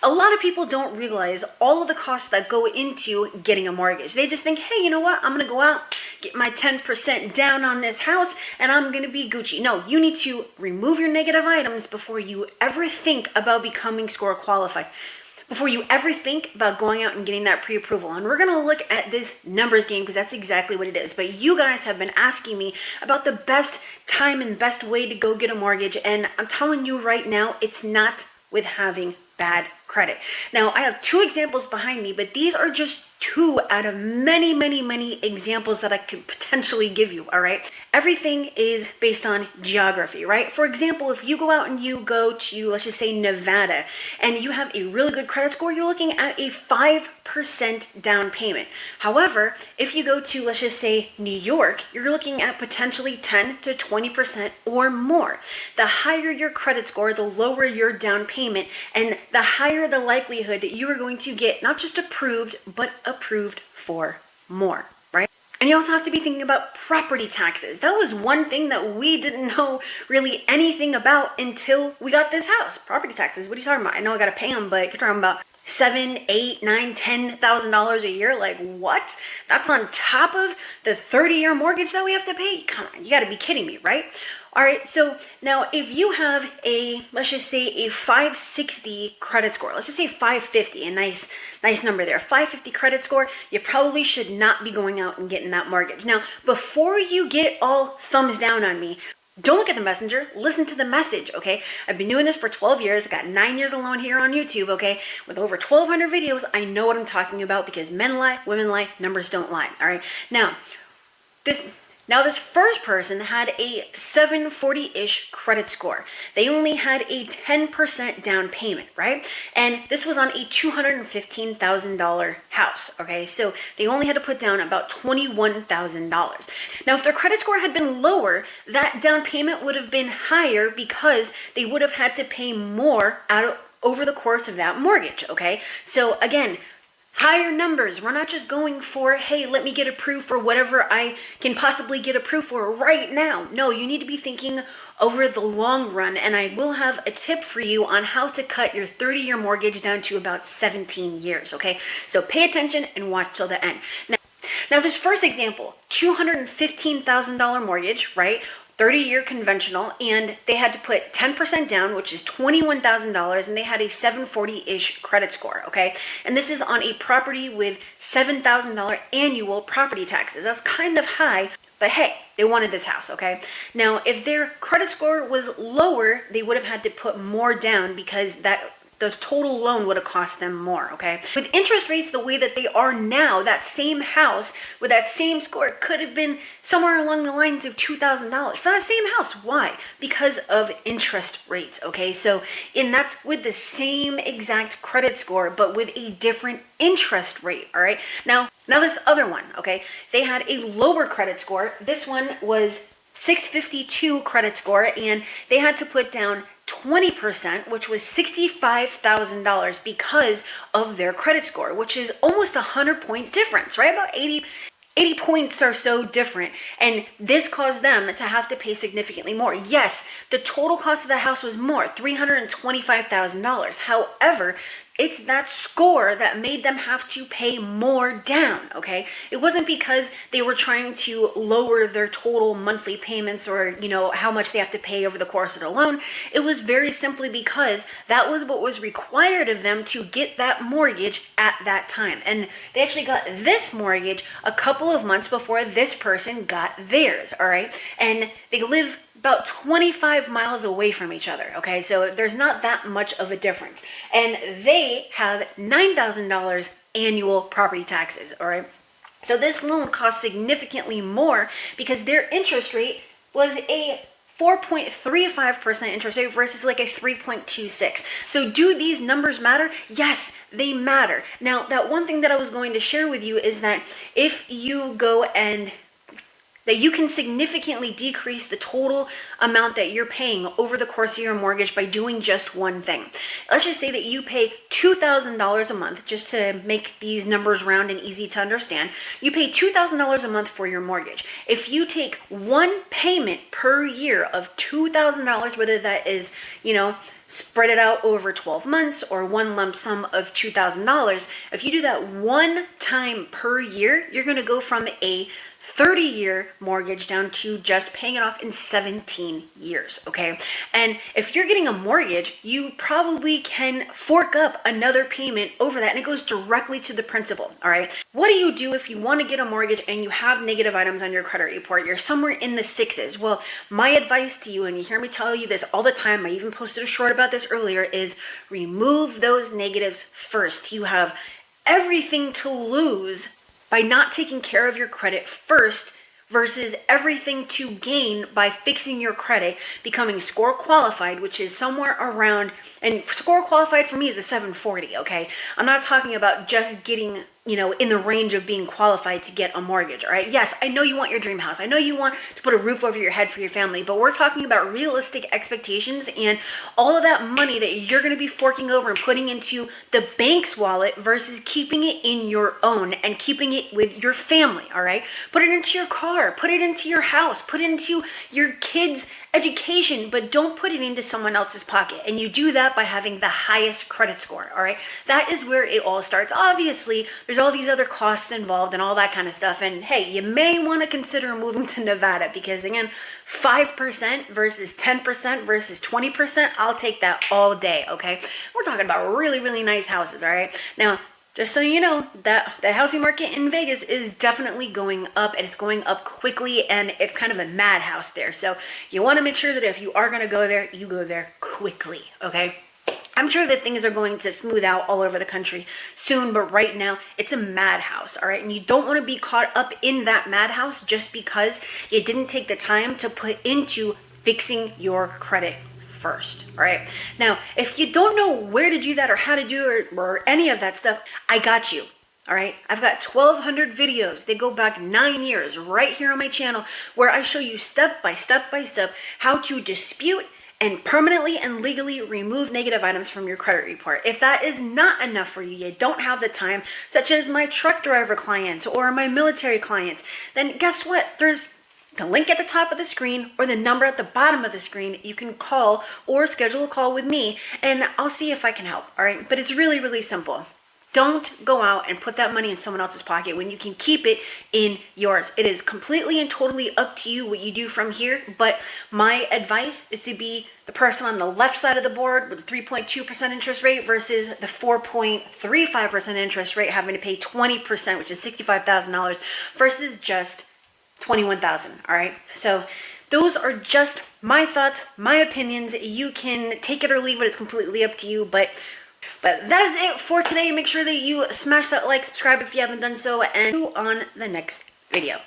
A lot of people don't realize all of the costs that go into getting a mortgage. They just think, hey, you know what? I'm going to go out, get my 10% down on this house, and I'm going to be Gucci. No, you need to remove your negative items before you ever think about becoming score qualified, before you ever think about going out and getting that pre-approval. And we're going to look at this numbers game because that's exactly what it is. But you guys have been asking me about the best time and best way to go get a mortgage. And I'm telling you right now, it's not with having bad credit. Now, I have two examples behind me, but these are just two out of many, many, many examples that I could potentially give you, all right? Everything is based on geography, right? For example, if you go out and you go to, let's just say, Nevada, and you have a really good credit score, you're looking at a 5% down payment. However, if you go to, let's just say, New York, you're looking at potentially 10 to 20% or more. The higher your credit score, the lower your down payment, and the higher the likelihood that you are going to get not just approved, but approved for more, right? And you also have to be thinking about property taxes. That was one thing that we didn't know really anything about until we got this house. Property taxes, what are you talking about? I know I gotta pay them, but you're talking about $7,000, $8,000, $9,000, $10,000 a year. Like what? That's on top of the 30-year mortgage that we have to pay? Come on, you gotta be kidding me, right? All right, so now if you have a, let's just say a 560 credit score, let's just say 550, a nice number there, 550 credit score, you probably should not be going out and getting that mortgage. Now, before you get all thumbs down on me, don't look at the messenger, listen to the message, okay? I've been doing this for 12 years. I got 9 years alone here on YouTube, okay? With over 1,200 videos, I know what I'm talking about because men lie, women lie, numbers don't lie, all right? Now, this first person had a 740-ish credit score. They only had a 10% down payment, right? And this was on a $215,000 house, okay? So they only had to put down about $21,000. Now, if their credit score had been lower, that down payment would have been higher because they would have had to pay more over the course of that mortgage, okay? So again, higher numbers. We're not just going for, hey, let me get approved for whatever I can possibly get approved for right now. No, you need to be thinking over the long run. And I will have a tip for you on how to cut your 30-year mortgage down to about 17 years, okay? So pay attention and watch till the end. Now this first example, $215,000 mortgage, right? 30-year conventional, and they had to put 10% down, which is $21,000, and they had a 740-ish credit score, okay? And this is on a property with $7,000 annual property taxes. That's kind of high, but hey, they wanted this house, okay? Now, if their credit score was lower, they would have had to put more down because the total loan would have cost them more, okay? With interest rates the way that they are now, that same house with that same score could have been somewhere along the lines of $2,000 for that same house. Why? Because of interest rates, okay? So, and that's with the same exact credit score, but with a different interest rate, all right? Now this other one, okay? They had a lower credit score. This one was 652 credit score, and they had to put down 20%, which was $65,000 because of their credit score, which is almost a 100-point difference, right? About 80 points or so different. And this caused them to have to pay significantly more. Yes, the total cost of the house was more, $325,000. However, it's that score that made them have to pay more down, okay? It wasn't because they were trying to lower their total monthly payments or, how much they have to pay over the course of the loan. It was very simply because that was what was required of them to get that mortgage at that time. And they actually got this mortgage a couple of months before this person got theirs, all right? And they live about 25 miles away from each other, okay? So there's not that much of a difference. And they have $9,000 annual property taxes, all right? So this loan costs significantly more because their interest rate was a 4.35% interest rate versus like a 3.26. So do these numbers matter? Yes, they matter. Now, that one thing that I was going to share with you is that if you go and that you can significantly decrease the total amount that you're paying over the course of your mortgage by doing just one thing. Let's just say that you pay $2,000 a month, just to make these numbers round and easy to understand. You pay $2,000 a month for your mortgage. If you take one payment per year of $2,000, whether that is, spread it out over 12 months or one lump sum of $2,000. If you do that one time per year, you're going to go from a 30-year mortgage down to just paying it off in 17 years, okay? And if you're getting a mortgage, you probably can fork up another payment over that, and it goes directly to the principal, all right? What do you do if you want to get a mortgage and you have negative items on your credit report? You're somewhere in the 6s. Well, my advice to you, and you hear me tell you this all the time, I even posted a short about this earlier, is remove those negatives first. You have everything to lose by not taking care of your credit first versus everything to gain by fixing your credit, becoming score qualified, which is somewhere around, and score qualified for me is a 740, okay? I'm not talking about just getting, in the range of being qualified to get a mortgage, all right? Yes, I know you want your dream house. I know you want to put a roof over your head for your family, but we're talking about realistic expectations, and all of that money that you're going to be forking over and putting into the bank's wallet versus keeping it in your own and keeping it with your family, all right? Put it into your car, put it into your house, put it into your kids' education, but don't put it into someone else's pocket. And you do that by having the highest credit score, all right? That is where it all starts. Obviously, there's all these other costs involved and all that kind of stuff. And hey, you may want to consider moving to Nevada because, again, 5% versus 10% versus 20%, I'll take that all day, okay? We're talking about really, really nice houses, all right? Now, just so you know, that the housing market in Vegas is definitely going up, and it's going up quickly, and it's kind of a madhouse there. So you want to make sure that if you are going to go there, you go there quickly, okay? I'm sure that things are going to smooth out all over the country soon, but right now it's a madhouse, all right? And you don't want to be caught up in that madhouse just because you didn't take the time to put into fixing your credit first, all right? Now, if you don't know where to do that or how to do it or any of that stuff, I got you, all right? I've got 1,200 videos. They go back 9 years right here on my channel where I show you step by step by step how to dispute and permanently and legally remove negative items from your credit report. If that is not enough for you, you don't have the time, such as my truck driver clients or my military clients, then guess what? There's the link at the top of the screen or the number at the bottom of the screen. You can call or schedule a call with me and I'll see if I can help, all right? But it's really, really simple. Don't go out and put that money in someone else's pocket when you can keep it in yours. It is completely and totally up to you what you do from here, but my advice is to be the person on the left side of the board with a 3.2% interest rate versus the 4.35% interest rate having to pay 20%, which is $65,000 versus just $21,000, all right? So those are just my thoughts, my opinions. You can take it or leave it. It's completely up to you, but that is it for today. Make sure that you smash that like, subscribe if you haven't done so, and see you on the next video.